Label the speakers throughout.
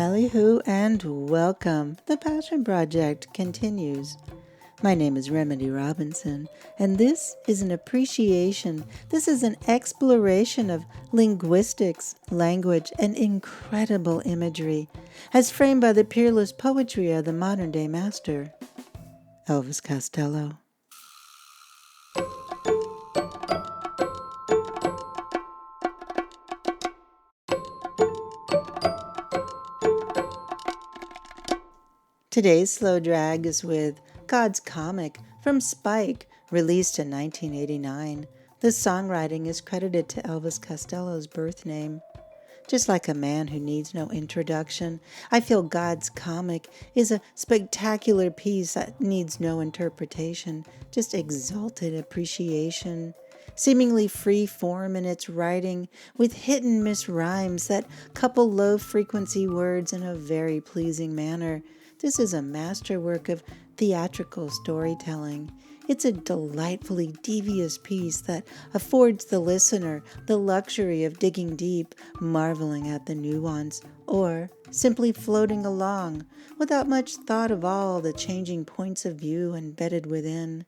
Speaker 1: Ballyhoo and welcome. The Passion Project continues. My name is Remedy Robinson, and this is an appreciation. This is an exploration of linguistics, language, and incredible imagery, as framed by the peerless poetry of the modern-day master, Elvis Costello. Today's slow drag is with God's Comic from Spike, released in 1989. The songwriting is credited to Elvis Costello's birth name. Just like a man who needs no introduction, I feel God's Comic is a spectacular piece that needs no interpretation, just exalted appreciation. Seemingly free form in its writing, with hit and miss rhymes that couple low frequency words in a very pleasing manner. This is a masterwork of theatrical storytelling. It's a delightfully devious piece that affords the listener the luxury of digging deep, marveling at the nuance, or simply floating along without much thought of all the changing points of view embedded within.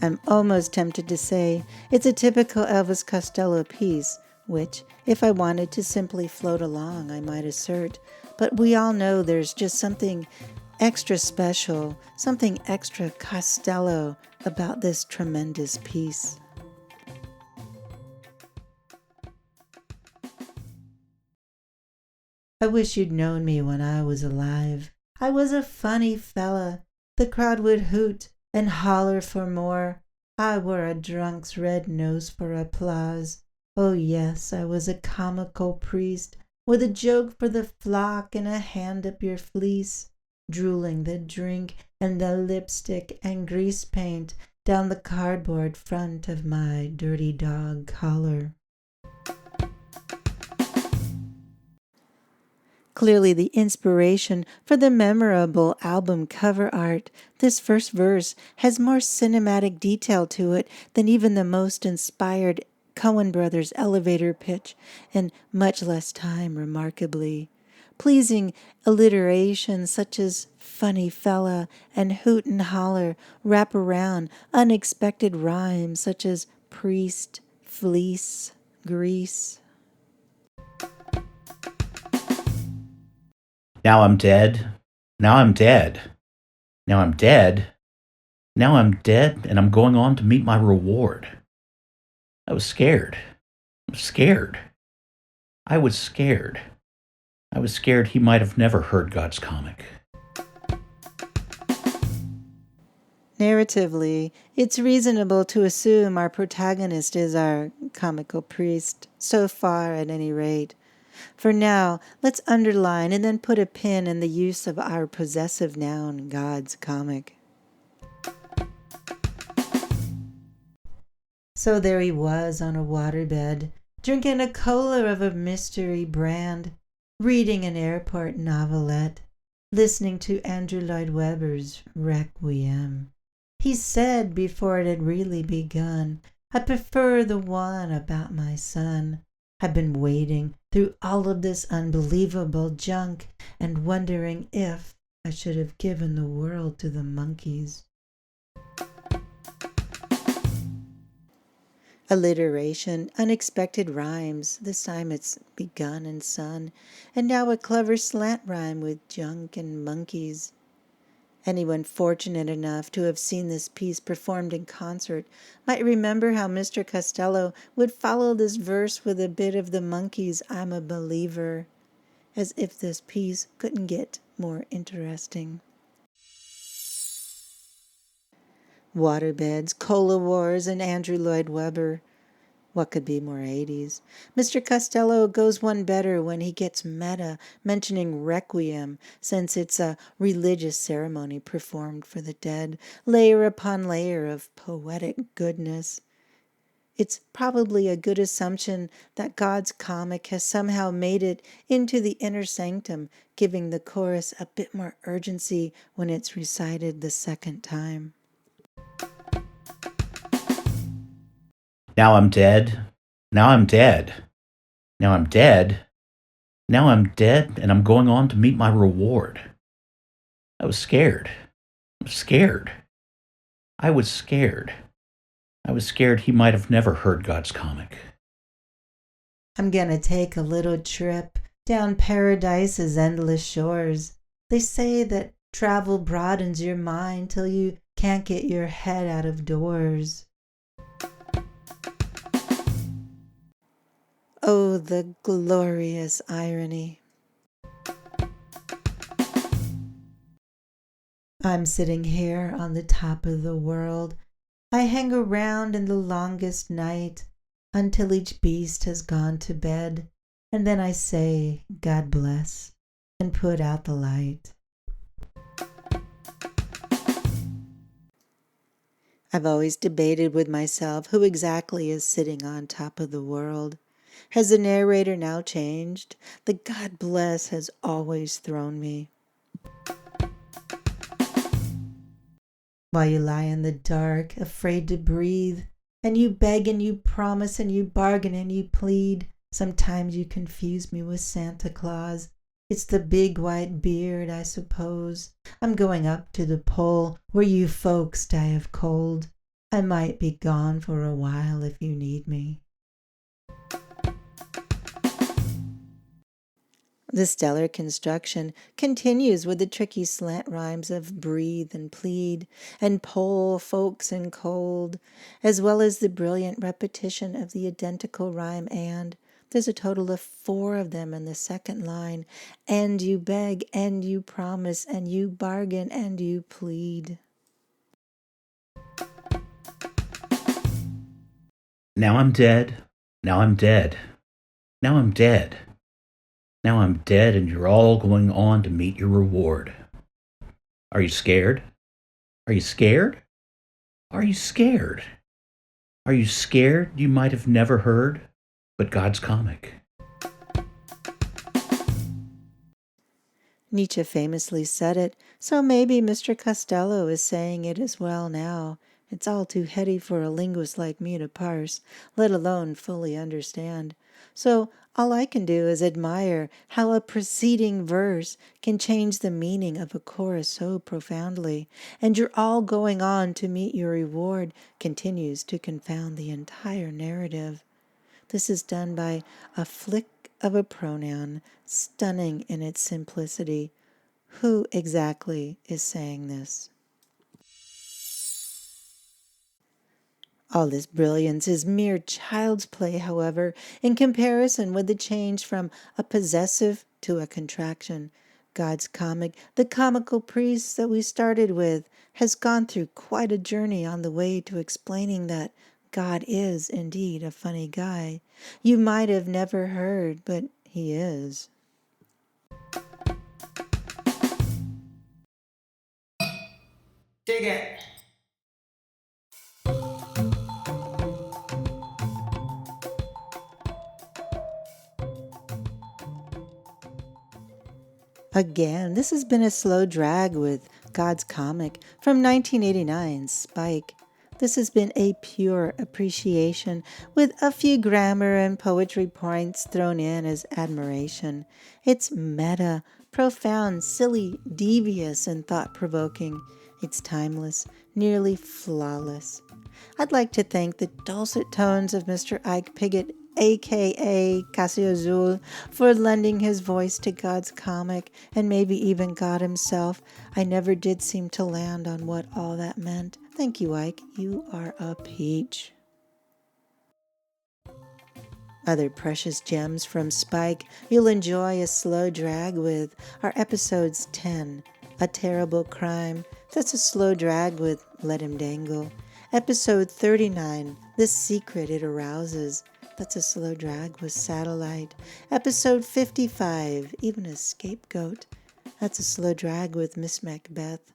Speaker 1: I'm almost tempted to say it's a typical Elvis Costello piece, which, if I wanted to simply float along, I might assert. But we all know there's just something extra special, something extra Costello about this tremendous piece. I wish you'd known me when I was alive. I was a funny fella. The crowd would hoot and holler for more. I wore a drunk's red nose for applause. Oh yes, I was a comical priest, with a joke for the flock and a hand up your fleece, drooling the drink and the lipstick and grease paint down the cardboard front of my dirty dog collar. Clearly the inspiration for the memorable album cover art, this first verse has more cinematic detail to it than even the most inspired Coen Brothers elevator pitch, and much less time, remarkably. Pleasing alliteration such as funny fella and hoot and holler wrap around unexpected rhymes such as priest, fleece, grease.
Speaker 2: Now I'm dead. Now I'm dead. Now I'm dead. Now I'm dead, and I'm going on to meet my reward. I was scared. I was scared. I was scared. I was scared he might have never heard God's Comic.
Speaker 1: Narratively, it's reasonable to assume our protagonist is our comical priest, so far at any rate. For now, let's underline and then put a pin in the use of our possessive noun, God's Comic. So there he was on a waterbed, drinking a cola of a mystery brand, reading an airport novelette, listening to Andrew Lloyd Webber's Requiem. He said before it had really begun, I prefer the one about my son. I've been wading through all of this unbelievable junk and wondering if I should have given the world to the monkeys. Alliteration, unexpected rhymes, this time it's begun and son, and now a clever slant rhyme with junk and monkeys. Anyone fortunate enough to have seen this piece performed in concert might remember how Mr. Costello would follow this verse with a bit of the Monkees' I'm a Believer, as if this piece couldn't get more interesting. Waterbeds, cola wars, and Andrew Lloyd Webber. What could be more 80s? Mr. Costello goes one better when he gets meta, mentioning Requiem, since it's a religious ceremony performed for the dead, layer upon layer of poetic goodness. It's probably a good assumption that God's Comic has somehow made it into the inner sanctum, giving the chorus a bit more urgency when it's recited the second time.
Speaker 2: Now I'm dead. Now I'm dead. Now I'm dead. Now I'm dead and I'm going on to meet my reward. I was scared. I was scared. I was scared. I was scared he might have never heard God's comic.
Speaker 1: I'm gonna take a little trip down paradise's endless shores. They say that travel broadens your mind till you can't get your head out of doors. Oh, the glorious irony. I'm sitting here on the top of the world. I hang around in the longest night until each beast has gone to bed, and then I say, God bless, and put out the light. I've always debated with myself who exactly is sitting on top of the world. Has the narrator now changed? The God bless has always thrown me. While you lie in the dark, afraid to breathe, and you beg and you promise and you bargain and you plead, sometimes you confuse me with Santa Claus. It's the big white beard, I suppose. I'm going up to the pole where you folks die of cold. I might be gone for a while if you need me. The stellar construction continues with the tricky slant rhymes of breathe and plead and pole, folks, and cold, as well as the brilliant repetition of the identical rhyme and. There's a total of 4 of them in the second line. And you beg, and you promise, and you bargain, and you plead.
Speaker 2: Now I'm dead. Now I'm dead. Now I'm dead. Now I'm dead and you're all going on to meet your reward. Are you scared? Are you scared? Are you scared? Are you scared you might have never heard but God's comic?
Speaker 1: Nietzsche famously said it, so maybe Mr. Costello is saying it as well now. It's all too heady for a linguist like me to parse, let alone fully understand. So all I can do is admire how a preceding verse can change the meaning of a chorus so profoundly, and you're all going on to meet your reward continues to confound the entire narrative. This is done by a flick of a pronoun, stunning in its simplicity. Who exactly is saying this? All this brilliance is mere child's play, however, in comparison with the change from a possessive to a contraction. God's comic, the comical priest that we started with, has gone through quite a journey on the way to explaining that God is indeed a funny guy. You might have never heard, but he is.
Speaker 3: Dig it.
Speaker 1: Again, this has been a slow drag with God's Comic from 1989's Spike. This has been a pure appreciation with a few grammar and poetry points thrown in as admiration. It's meta, profound, silly, devious, and thought-provoking. It's timeless, nearly flawless. I'd like to thank the dulcet tones of Mr. Ike Piggott, a.k.a. Casio Azul, for lending his voice to God's comic, and maybe even God himself. I never did seem to land on what all that meant. Thank you, Ike. You are a peach. Other precious gems from Spike you'll enjoy a slow drag with are episodes 10, A Terrible Crime. That's a slow drag with Let Him Dangle. Episode 39, The Secret It Arouses. That's a slow drag with Satellite. Episode 55, Even a Scapegoat. That's a slow drag with Miss Macbeth.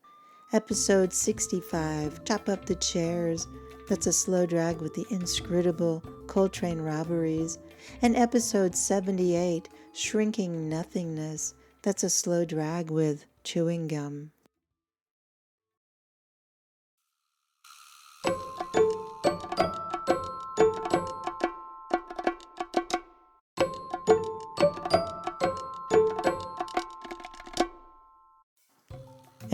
Speaker 1: Episode 65, Chop Up the Chairs. That's a slow drag with the inscrutable Coltrane Robberies. And episode 78, Shrinking Nothingness. That's a slow drag with Chewing Gum.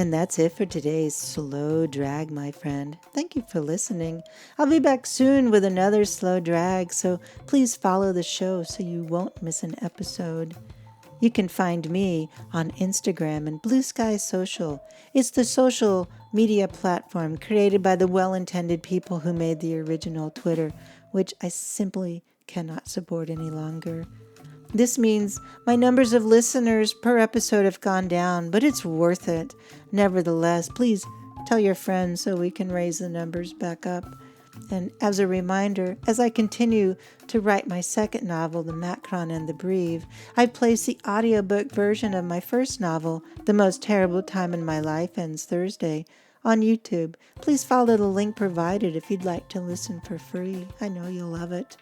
Speaker 1: And that's it for today's slow drag, my friend. Thank you for listening. I'll be back soon with another slow drag, so please follow the show so you won't miss an episode. You can find me on Instagram and Blue Sky Social. It's the social media platform created by the well-intended people who made the original Twitter, which I simply cannot support any longer. This means my numbers of listeners per episode have gone down, but it's worth it. Nevertheless, please tell your friends so we can raise the numbers back up. And as a reminder, as I continue to write my second novel, The Macron and the Breve, I place the audiobook version of my first novel, The Most Terrible Time in My Life Ends Thursday, on YouTube. Please follow the link provided if you'd like to listen for free. I know you'll love it.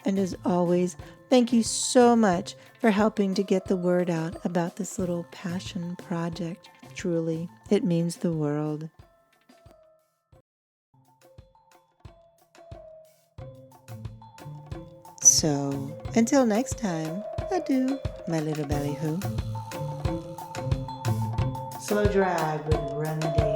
Speaker 1: And as always, thank you so much for helping to get the word out about this little passion project. Truly, it means the world. So, until next time, adieu, my little ballyhoo. Slow drag with Remedy.